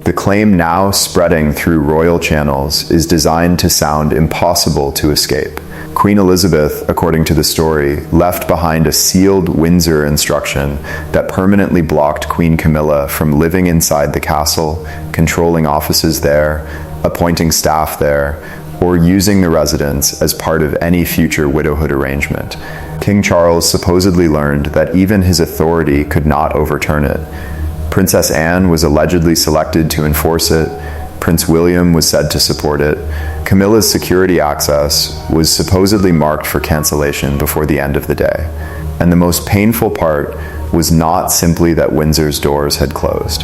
The claim now spreading through royal channels is designed to sound impossible to escape. Queen Elizabeth, according to the story, left behind a sealed Windsor instruction that permanently blocked Queen Camilla from living inside the castle, controlling offices there, appointing staff there, or using the residence as part of any future widowhood arrangement. King Charles supposedly learned that even his authority could not overturn it. Princess Anne was allegedly selected to enforce it. Prince William was said to support it. Camilla's security access was supposedly marked for cancellation before the end of the day. And the most painful part was not simply that Windsor's doors had closed.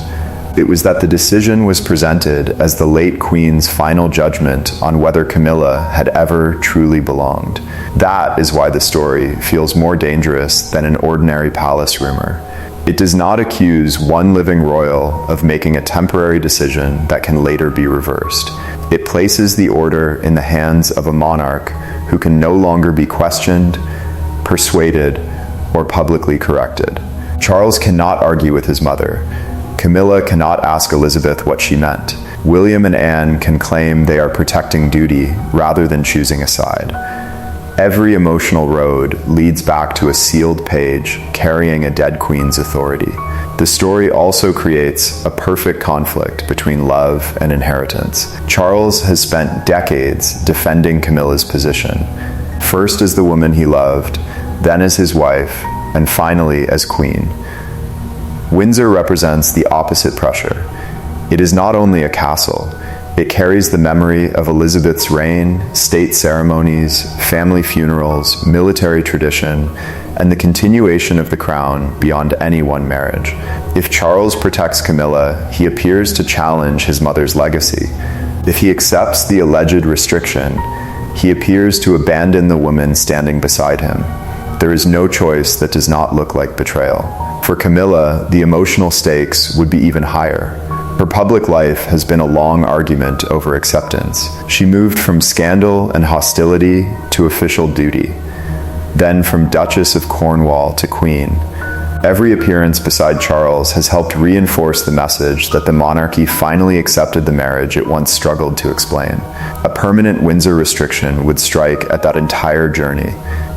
It was that the decision was presented as the late Queen's final judgment on whether Camilla had ever truly belonged. That is why the story feels more dangerous than an ordinary palace rumor. It does not accuse one living royal of making a temporary decision that can later be reversed. It places the order in the hands of a monarch who can no longer be questioned, persuaded, or publicly corrected. Charles cannot argue with his mother. Camilla cannot ask Elizabeth what she meant. William and Anne can claim they are protecting duty rather than choosing a side. Every emotional road leads back to a sealed page carrying a dead queen's authority. The story also creates a perfect conflict between love and inheritance. Charles has spent decades defending Camilla's position, first as the woman he loved, then as his wife, and finally as queen. Windsor represents the opposite pressure. It is not only a castle. It carries the memory of Elizabeth's reign, state ceremonies, family funerals, military tradition, and the continuation of the crown beyond any one marriage. If Charles protects Camilla, he appears to challenge his mother's legacy. If he accepts the alleged restriction, he appears to abandon the woman standing beside him. There is no choice that does not look like betrayal. For Camilla, the emotional stakes would be even higher. Her public life has been a long argument over acceptance. She moved from scandal and hostility to official duty, then from Duchess of Cornwall to Queen. Every appearance beside Charles has helped reinforce the message that the monarchy finally accepted the marriage it once struggled to explain. A permanent Windsor restriction would strike at that entire journey.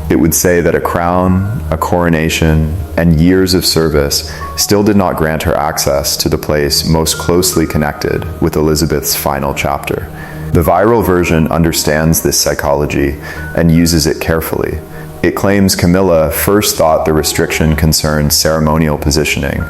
It would say that a crown, a coronation, and years of service still did not grant her access to the place most closely connected with Elizabeth's final chapter. The viral version understands this psychology and uses it carefully. It claims Camilla first thought the restriction concerned ceremonial positioning,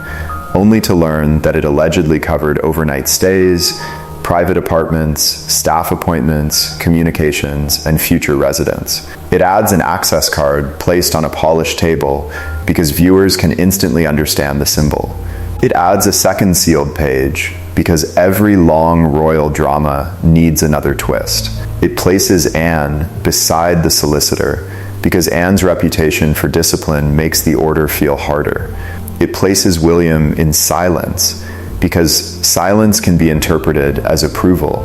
only to learn that it allegedly covered overnight stays, private apartments, staff appointments, communications, and future residence. It adds an access card placed on a polished table because viewers can instantly understand the symbol. It adds a second sealed page because every long royal drama needs another twist. It places Anne beside the solicitor because Anne's reputation for discipline makes the order feel harder. It places William in silence because silence can be interpreted as approval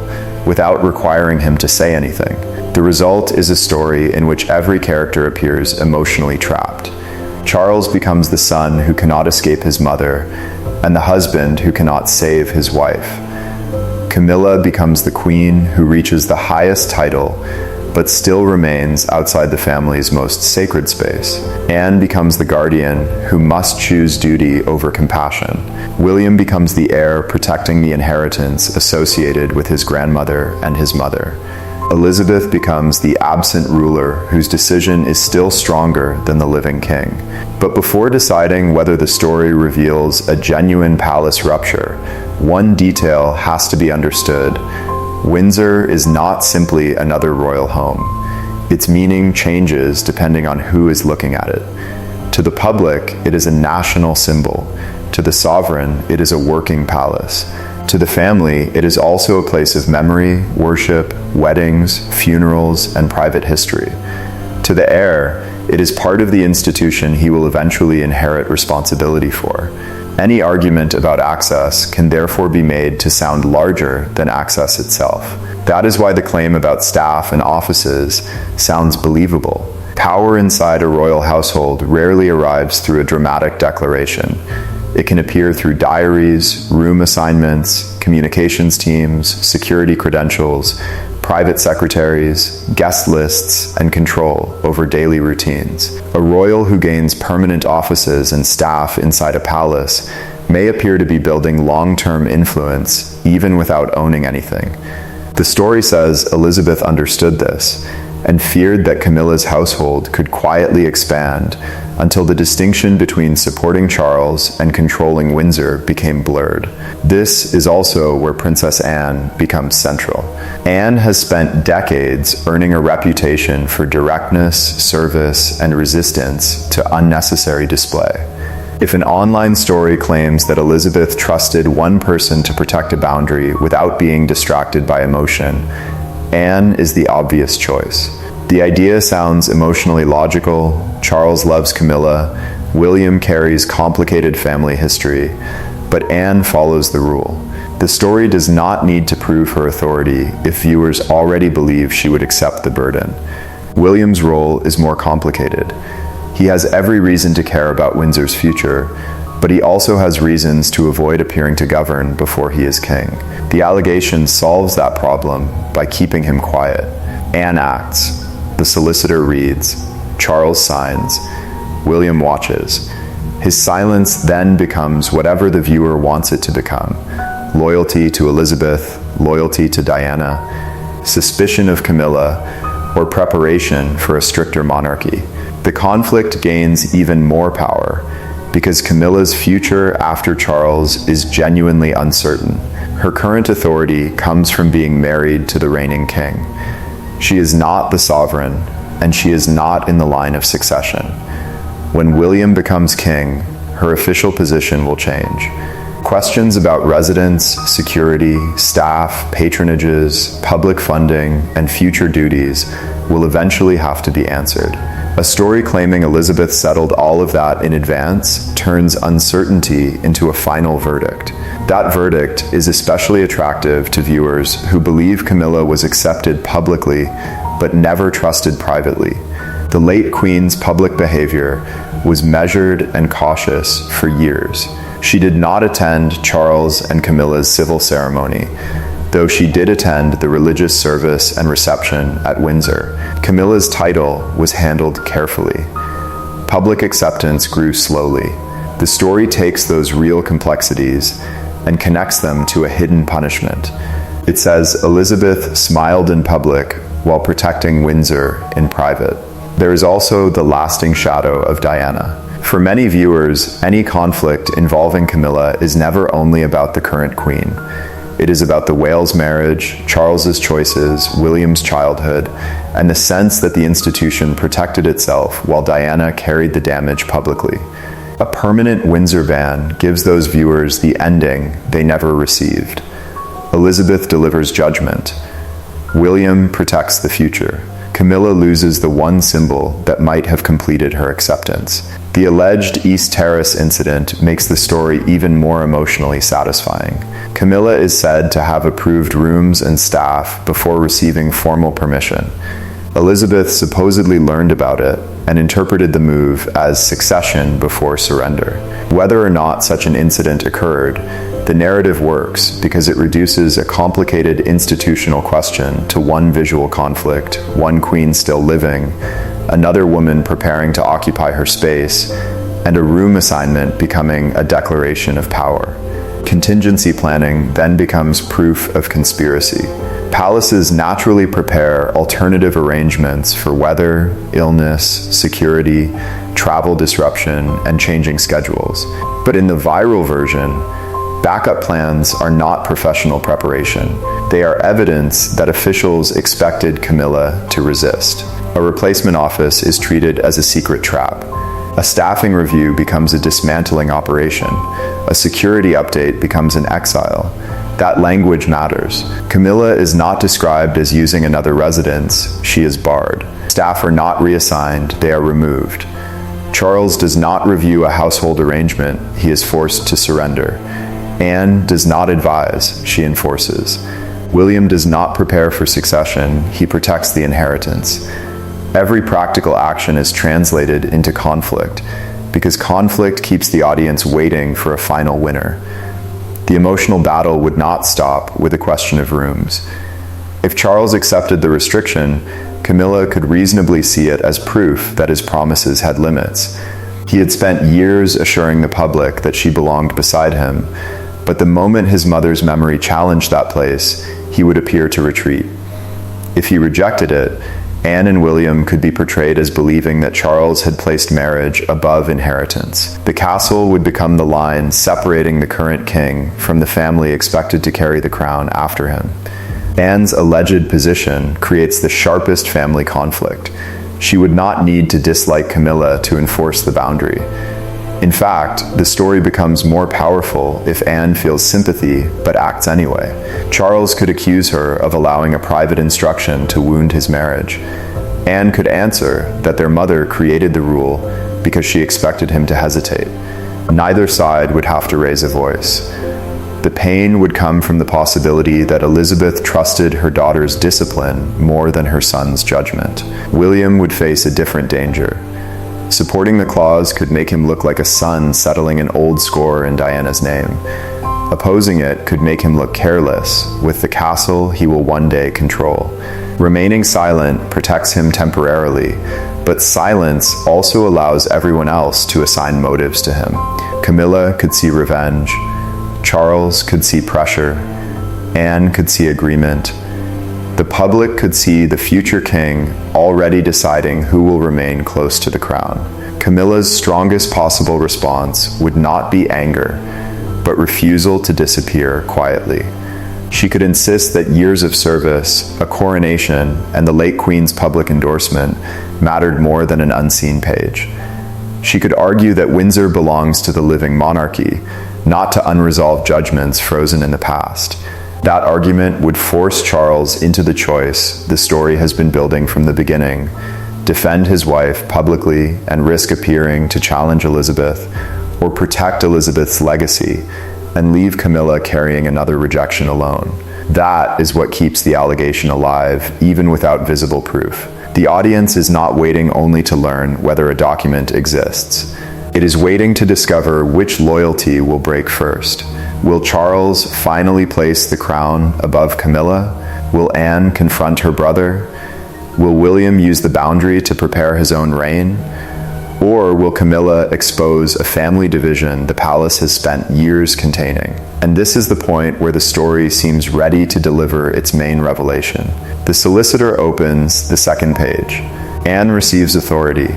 without requiring him to say anything. The result is a story in which every character appears emotionally trapped. Charles becomes the son who cannot escape his mother, and the husband who cannot save his wife. Camilla becomes the queen who reaches the highest title, but still remains outside the family's most sacred space. Anne becomes the guardian who must choose duty over compassion. William becomes the heir protecting the inheritance associated with his grandmother and his mother. Elizabeth becomes the absent ruler whose decision is still stronger than the living king. But before deciding whether the story reveals a genuine palace rupture, one detail has to be understood. Windsor is not simply another royal home. Its meaning changes depending on who is looking at it. To the public, it is a national symbol. To the sovereign, it is a working palace. To the family, it is also a place of memory, worship, weddings, funerals, and private history. To the heir, it is part of the institution he will eventually inherit responsibility for. Any argument about access can therefore be made to sound larger than access itself. That is why the claim about staff and offices sounds believable. Power inside a royal household rarely arrives through a dramatic declaration. It can appear through diaries, room assignments, communications teams, security credentials, private secretaries, guest lists, and control over daily routines. A royal who gains permanent offices and staff inside a palace may appear to be building long-term influence even without owning anything. The story says Elizabeth understood this and feared that Camilla's household could quietly expand until the distinction between supporting Charles and controlling Windsor became blurred. This is also where Princess Anne becomes central. Anne has spent decades earning a reputation for directness, service, and resistance to unnecessary display. If an online story claims that Elizabeth trusted one person to protect a boundary without being distracted by emotion, Anne is the obvious choice. The idea sounds emotionally logical. Charles loves Camilla, William carries complicated family history, but Anne follows the rule. The story does not need to prove her authority if viewers already believe she would accept the burden. William's role is more complicated. He has every reason to care about Windsor's future, but he also has reasons to avoid appearing to govern before he is king. The allegation solves that problem by keeping him quiet. Anne acts. The solicitor reads. Charles signs. William watches. His silence then becomes whatever the viewer wants it to become. Loyalty to Elizabeth, loyalty to Diana, suspicion of Camilla, or preparation for a stricter monarchy. The conflict gains even more power because Camilla's future after Charles is genuinely uncertain. Her current authority comes from being married to the reigning king. She is not the sovereign, and she is not in the line of succession. When William becomes king, her official position will change. Questions about residence, security, staff, patronages, public funding, and future duties will eventually have to be answered. A story claiming Elizabeth settled all of that in advance turns uncertainty into a final verdict. That verdict is especially attractive to viewers who believe Camilla was accepted publicly but never trusted privately. The late Queen's public behavior was measured and cautious for years. She did not attend Charles and Camilla's civil ceremony, though she did attend the religious service and reception at Windsor. Camilla's title was handled carefully. Public acceptance grew slowly. The story takes those real complexities and connects them to a hidden punishment. It says Elizabeth smiled in public while protecting Windsor in private. There is also the lasting shadow of Diana. For many viewers, any conflict involving Camilla is never only about the current queen. It is about the Wales marriage, Charles's choices, William's childhood, and the sense that the institution protected itself while Diana carried the damage publicly. A permanent Windsor ban gives those viewers the ending they never received. Elizabeth delivers judgment. William protects the future. Camilla loses the one symbol that might have completed her acceptance. The alleged East Terrace incident makes the story even more emotionally satisfying. Camilla is said to have approved rooms and staff before receiving formal permission. Elizabeth supposedly learned about it and interpreted the move as succession before surrender. Whether or not such an incident occurred, the narrative works because it reduces a complicated institutional question to one visual conflict, one queen still living, another woman preparing to occupy her space, and a room assignment becoming a declaration of power. Contingency planning then becomes proof of conspiracy. Palaces naturally prepare alternative arrangements for weather, illness, security, travel disruption, and changing schedules. But in the viral version, backup plans are not professional preparation. They are evidence that officials expected Camilla to resist. A replacement office is treated as a secret trap. A staffing review becomes a dismantling operation. A security update becomes an exile. That language matters. Camilla is not described as using another residence. She is barred. Staff are not reassigned. They are removed. Charles does not review a household arrangement. He is forced to surrender. Anne does not advise. She enforces. William does not prepare for succession. He protects the inheritance. Every practical action is translated into conflict, because conflict keeps the audience waiting for a final winner. The emotional battle would not stop with a question of rooms. If Charles accepted the restriction, Camilla could reasonably see it as proof that his promises had limits. He had spent years assuring the public that she belonged beside him, but the moment his mother's memory challenged that place, he would appear to retreat. If he rejected it, Anne and William could be portrayed as believing that Charles had placed marriage above inheritance. The castle would become the line separating the current king from the family expected to carry the crown after him. Anne's alleged position creates the sharpest family conflict. She would not need to dislike Camilla to enforce the boundary. In fact, the story becomes more powerful if Anne feels sympathy but acts anyway. Charles could accuse her of allowing a private instruction to wound his marriage. Anne could answer that their mother created the rule because she expected him to hesitate. Neither side would have to raise a voice. The pain would come from the possibility that Elizabeth trusted her daughter's discipline more than her son's judgment. William would face a different danger. Supporting the clause could make him look like a son settling an old score in Diana's name. Opposing it could make him look careless, with the castle he will one day control. Remaining silent protects him temporarily, but silence also allows everyone else to assign motives to him. Camilla could see revenge. Charles could see pressure. Anne could see agreement. The public could see the future king already deciding who will remain close to the crown. Camilla's strongest possible response would not be anger, but refusal to disappear quietly. She could insist that years of service, a coronation, and the late queen's public endorsement mattered more than an unseen page. She could argue that Windsor belongs to the living monarchy, not to unresolved judgments frozen in the past. That argument would force Charles into the choice the story has been building from the beginning: defend his wife publicly and risk appearing to challenge Elizabeth, or protect Elizabeth's legacy and leave Camilla carrying another rejection alone. That is what keeps the allegation alive, even without visible proof. The audience is not waiting only to learn whether a document exists. It is waiting to discover which loyalty will break first. Will Charles finally place the crown above Camilla? Will Anne confront her brother? Will William use the boundary to prepare his own reign? Or will Camilla expose a family division the palace has spent years containing? And this is the point where the story seems ready to deliver its main revelation. The solicitor opens the second page. Anne receives authority.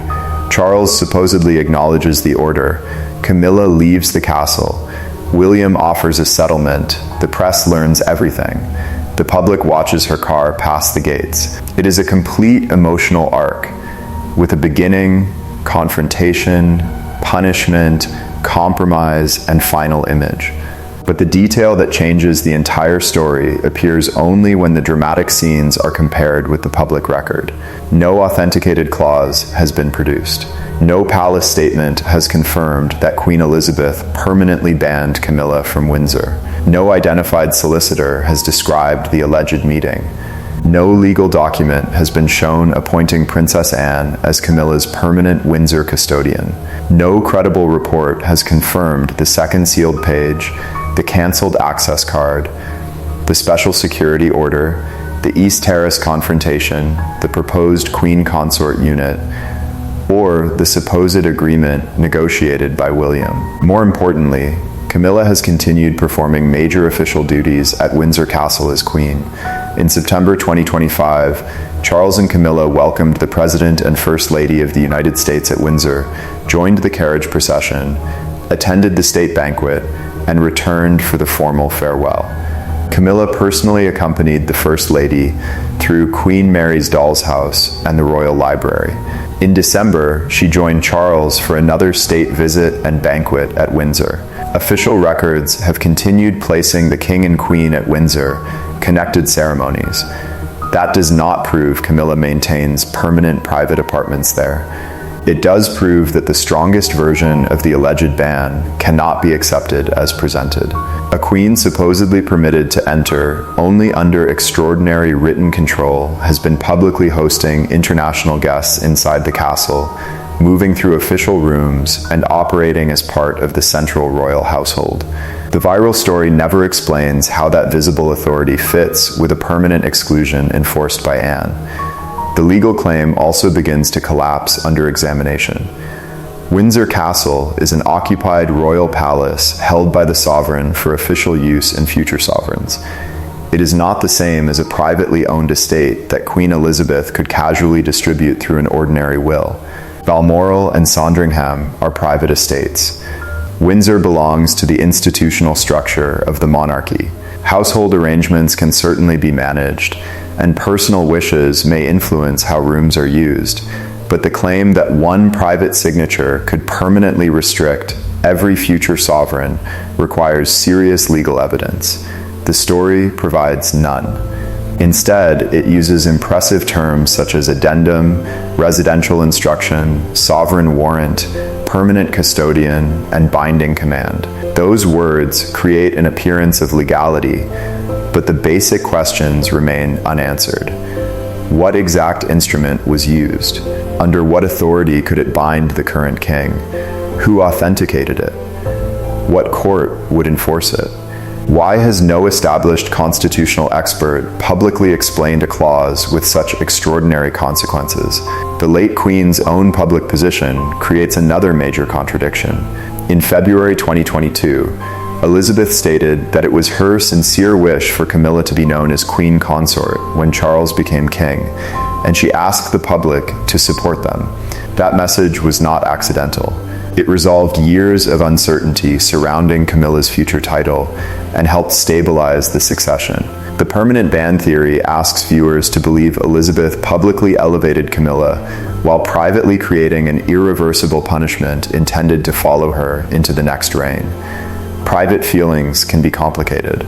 Charles supposedly acknowledges the order. Camilla leaves the castle. William offers a settlement. The press learns everything. The public watches her car pass the gates. It is a complete emotional arc, with a beginning, confrontation, punishment, compromise, and final image. But the detail that changes the entire story appears only when the dramatic scenes are compared with the public record. No authenticated clause has been produced. No palace statement has confirmed that Queen Elizabeth permanently banned Camilla from Windsor. No identified solicitor has described the alleged meeting. No legal document has been shown appointing Princess Anne as Camilla's permanent Windsor custodian. No credible report has confirmed the second sealed page, the cancelled access card, the special security order, the East Terrace confrontation, the proposed Queen Consort unit, or the supposed agreement negotiated by William. More importantly, Camilla has continued performing major official duties at Windsor Castle as Queen. In September 2025, Charles and Camilla welcomed the President and First Lady of the United States at Windsor, joined the carriage procession, attended the state banquet, and returned for the formal farewell. Camilla personally accompanied the First Lady through Queen Mary's Doll's House and the Royal Library. In December, she joined Charles for another state visit and banquet at Windsor. Official records have continued placing the King and Queen at Windsor, connected ceremonies. That does not prove Camilla maintains permanent private apartments there. It does prove that the strongest version of the alleged ban cannot be accepted as presented. A queen supposedly permitted to enter only under extraordinary written control has been publicly hosting international guests inside the castle, moving through official rooms and operating as part of the central royal household. The viral story never explains how that visible authority fits with a permanent exclusion enforced by Anne. The legal claim also begins to collapse under examination. Windsor Castle is an occupied royal palace held by the sovereign for official use and future sovereigns. It is not the same as a privately owned estate that Queen Elizabeth could casually distribute through an ordinary will. Balmoral and Sandringham are private estates. Windsor belongs to the institutional structure of the monarchy. Household arrangements can certainly be managed, and personal wishes may influence how rooms are used, but the claim that one private signature could permanently restrict every future sovereign requires serious legal evidence. The story provides none. Instead, it uses impressive terms such as addendum, residential instruction, sovereign warrant, permanent custodian, and binding command. Those words create an appearance of legality, but the basic questions remain unanswered. What exact instrument was used? Under what authority could it bind the current king? Who authenticated it? What court would enforce it? Why has no established constitutional expert publicly explained a clause with such extraordinary consequences? The late Queen's own public position creates another major contradiction. In February 2022, Elizabeth stated that it was her sincere wish for Camilla to be known as Queen Consort when Charles became king, and she asked the public to support them. That message was not accidental. It resolved years of uncertainty surrounding Camilla's future title and helped stabilize the succession. The permanent ban theory asks viewers to believe Elizabeth publicly elevated Camilla while privately creating an irreversible punishment intended to follow her into the next reign. Private feelings can be complicated.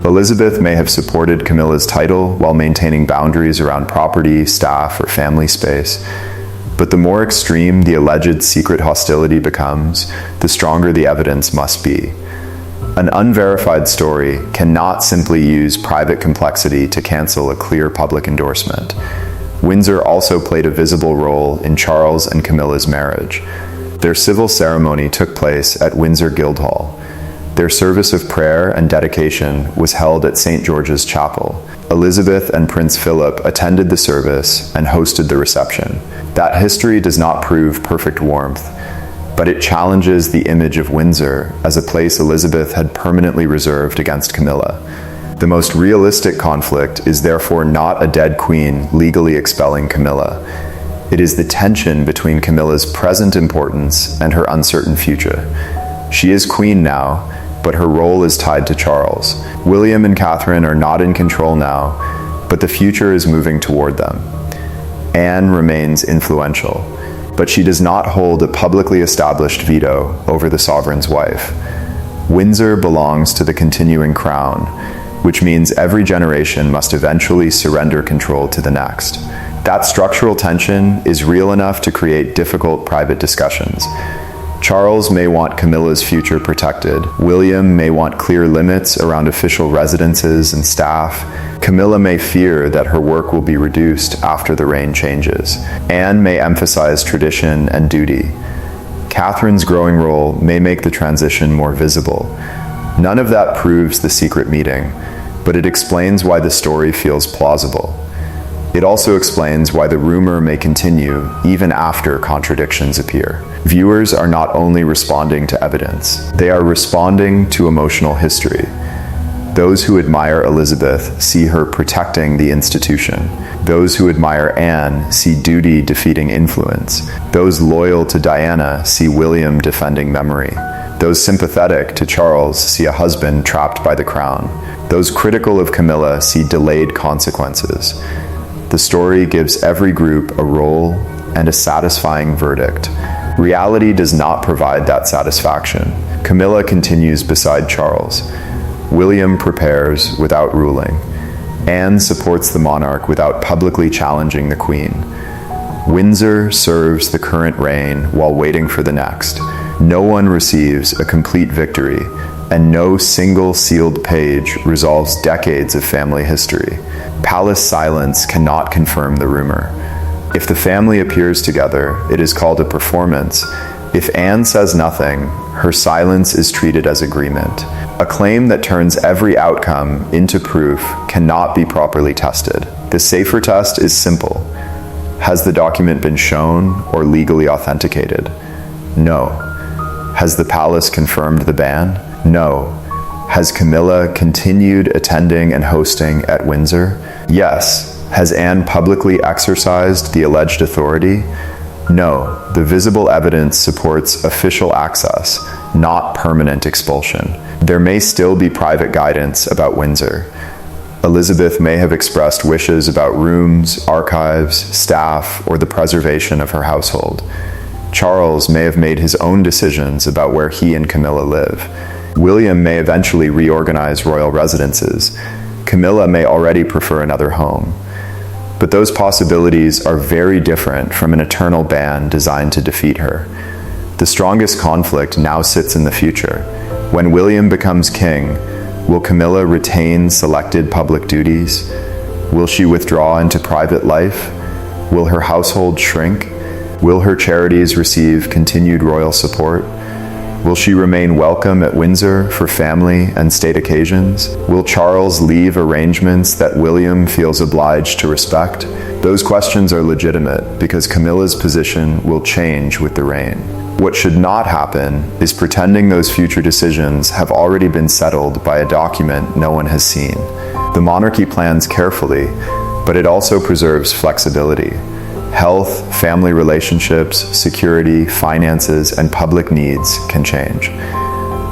Elizabeth may have supported Camilla's title while maintaining boundaries around property, staff, or family space. But the more extreme the alleged secret hostility becomes, the stronger the evidence must be. An unverified story cannot simply use private complexity to cancel a clear public endorsement. Windsor also played a visible role in Charles and Camilla's marriage. Their civil ceremony took place at Windsor Guildhall. Their service of prayer and dedication was held at St. George's Chapel. Elizabeth and Prince Philip attended the service and hosted the reception. That history does not prove perfect warmth, but it challenges the image of Windsor as a place Elizabeth had permanently reserved against Camilla. The most realistic conflict is therefore not a dead queen legally expelling Camilla. It is the tension between Camilla's present importance and her uncertain future. She is queen now, but her role is tied to Charles. William and Catherine are not in control now, but the future is moving toward them. Anne remains influential, but she does not hold a publicly established veto over the sovereign's wife. Windsor belongs to the continuing crown, which means every generation must eventually surrender control to the next. That structural tension is real enough to create difficult private discussions. Charles may want Camilla's future protected. William may want clear limits around official residences and staff. Camilla may fear that her work will be reduced after the reign changes. Anne may emphasize tradition and duty. Catherine's growing role may make the transition more visible. None of that proves the secret meeting, but it explains why the story feels plausible. It also explains why the rumor may continue even after contradictions appear. Viewers are not only responding to evidence, they are responding to emotional history. Those who admire Elizabeth see her protecting the institution. Those who admire Anne see duty defeating influence. Those loyal to Diana see William defending memory. Those sympathetic to Charles see a husband trapped by the crown. Those critical of Camilla see delayed consequences. The story gives every group a role and a satisfying verdict. Reality does not provide that satisfaction. Camilla continues beside Charles. William prepares without ruling. Anne supports the monarch without publicly challenging the queen. Windsor serves the current reign while waiting for the next. No one receives a complete victory, and no single sealed page resolves decades of family history. Palace silence cannot confirm the rumor. If the family appears together, it is called a performance. If Anne says nothing, her silence is treated as agreement. A claim that turns every outcome into proof cannot be properly tested. The safer test is simple. Has the document been shown or legally authenticated? No. Has the palace confirmed the ban? No. Has Camilla continued attending and hosting at Windsor? Yes. Has Anne publicly exercised the alleged authority? No. The visible evidence supports official access, not permanent expulsion. There may still be private guidance about Windsor. Elizabeth may have expressed wishes about rooms, archives, staff, or the preservation of her household. Charles may have made his own decisions about where he and Camilla live. William may eventually reorganize royal residences. Camilla may already prefer another home. But those possibilities are very different from an eternal ban designed to defeat her. The strongest conflict now sits in the future. When William becomes king, will Camilla retain selected public duties? Will she withdraw into private life? Will her household shrink? Will her charities receive continued royal support? Will she remain welcome at Windsor for family and state occasions? Will Charles leave arrangements that William feels obliged to respect? Those questions are legitimate because Camilla's position will change with the reign. What should not happen is pretending those future decisions have already been settled by a document no one has seen. The monarchy plans carefully, but it also preserves flexibility. Health, family relationships, security, finances, and public needs can change.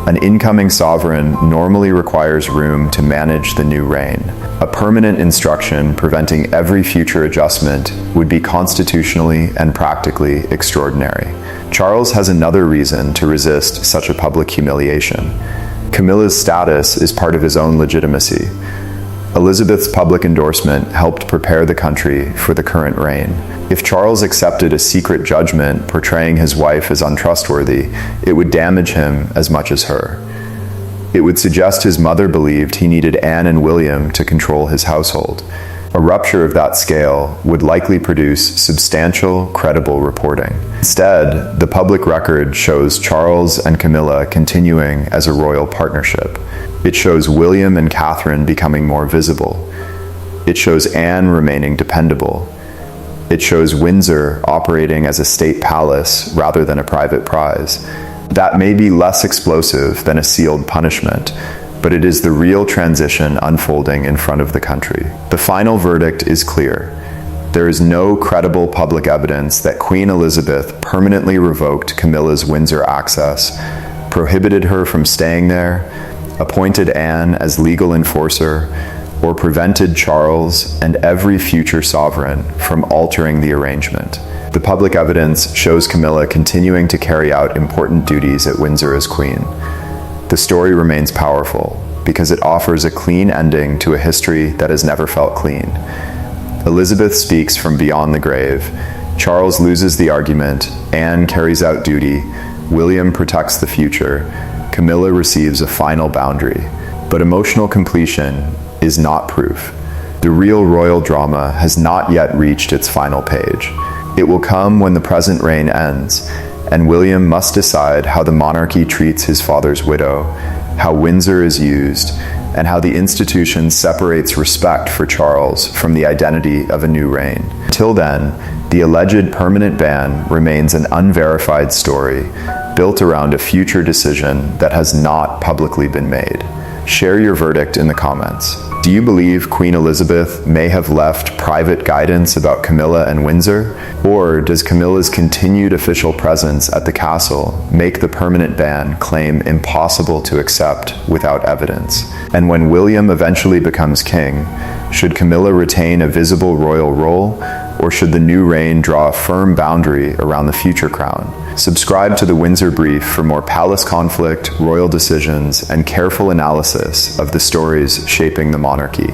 An incoming sovereign normally requires room to manage the new reign. A permanent instruction preventing every future adjustment would be constitutionally and practically extraordinary. Charles has another reason to resist such a public humiliation. Camilla's status is part of his own legitimacy. Elizabeth's public endorsement helped prepare the country for the current reign. If Charles accepted a secret judgment portraying his wife as untrustworthy, it would damage him as much as her. It would suggest his mother believed he needed Anne and William to control his household. A rupture of that scale would likely produce substantial, credible reporting. Instead, the public record shows Charles and Camilla continuing as a royal partnership. It shows William and Catherine becoming more visible. It shows Anne remaining dependable. It shows Windsor operating as a state palace rather than a private prize. That may be less explosive than a sealed punishment, but it is the real transition unfolding in front of the country. The final verdict is clear. There is no credible public evidence that Queen Elizabeth permanently revoked Camilla's Windsor access, prohibited her from staying there, appointed Anne as legal enforcer, or prevented Charles and every future sovereign from altering the arrangement. The public evidence shows Camilla continuing to carry out important duties at Windsor as queen. The story remains powerful because it offers a clean ending to a history that has never felt clean. Elizabeth speaks from beyond the grave. Charles loses the argument. Anne carries out duty. William protects the future. Camilla receives a final boundary. But emotional completion is not proof. The real royal drama has not yet reached its final page. It will come when the present reign ends, and William must decide how the monarchy treats his father's widow, how Windsor is used, and how the institution separates respect for Charles from the identity of a new reign. Till then, the alleged permanent ban remains an unverified story built around a future decision that has not publicly been made. Share your verdict in the comments. Do you believe Queen Elizabeth may have left private guidance about Camilla and Windsor? Or does Camilla's continued official presence at the castle make the permanent ban claim impossible to accept without evidence? And when William eventually becomes king, should Camilla retain a visible royal role, or should the new reign draw a firm boundary around the future crown? Subscribe to the Windsor Brief for more palace conflict, royal decisions, and careful analysis of the stories shaping the monarchy.